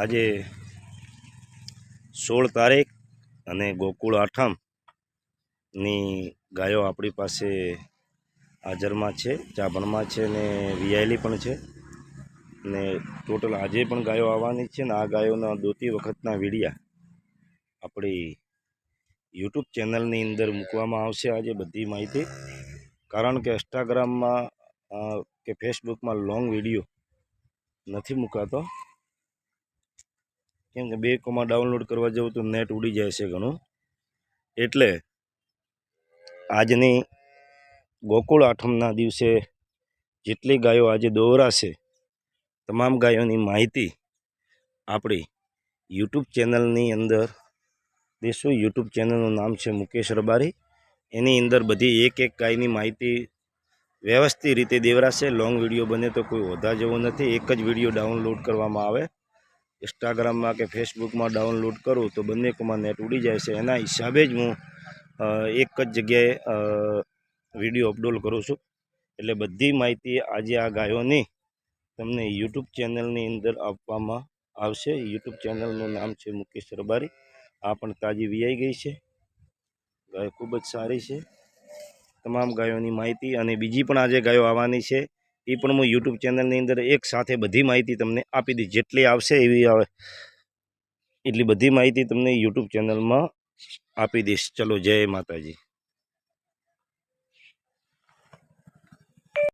આજે 16 તારીખ અને ગોકુળ આઠમની ગાયો આપણી પાસે હાજરમાં છે, ચાબણમાં છે ને વિયાયેલી પણ છે ને ટોટલ આજે પણ ગાયો આવવાની છે ને આ ગાયોના દોતી વખતના વિડીયા આપણી યુટ્યુબ ચેનલની અંદર મૂકવામાં આવશે આજે બધી માહિતી. કારણ કે ઇન્સ્ટાગ્રામમાં કે ફેસબુકમાં લોંગ વિડીયો નથી મુકાતો, કેમ કે 2 ડાઉનલોડ કરવા જવું તો નેટ ઉડી જાય છે ઘણું. એટલે આજની ગોકુળ આઠમના દિવસે જેટલી ગાયો આજે દોરાશે તમામ ગાયોની માહિતી આપણી યુટ્યુબ ચેનલની અંદર દેશું. યુટ્યુબ ચેનલનું નામ છે મુકેશ રબારી. એની અંદર બધી એક એક ગાયની માહિતી વ્યવસ્થિત રીતે દેવરાશે. લોંગ વિડીયો બને તો કોઈ વધા જેવો નથી, એક જ વિડીયો ડાઉનલોડ કરવામાં આવે. ઇન્સ્ટાગ્રામમાં કે ફેસબુકમાં ડાઉનલોડ કરું તો બંને નેટ ઉડી જાય છે. એના હિસાબે જ હું એક જ જગ્યાએ વિડીયો અપલોડ કરું છું. એટલે બધી માહિતી આજે આ ગાયોની તમને યુટ્યુબ ચેનલની અંદર આપવામાં આવશે. યુટ્યુબ ચેનલનું નામ છે મુકેશ રબારી. આ પણ તાજી વિયાઈ ગઈ છે ગાય, ખૂબ જ સારી છે. તમામ ગાયોની માહિતી અને બીજી પણ આજે ગાયો આવવાની છે એ પણ હું યુટ્યુબ ચેનલની અંદર એક સાથે બધી માહિતી તમને આપી દઈશ. જેટલી આવશે એવી આવે એટલી બધી માહિતી તમને યુટ્યુબ ચેનલમાં આપી દઈશ. ચલો, જય માતાજી.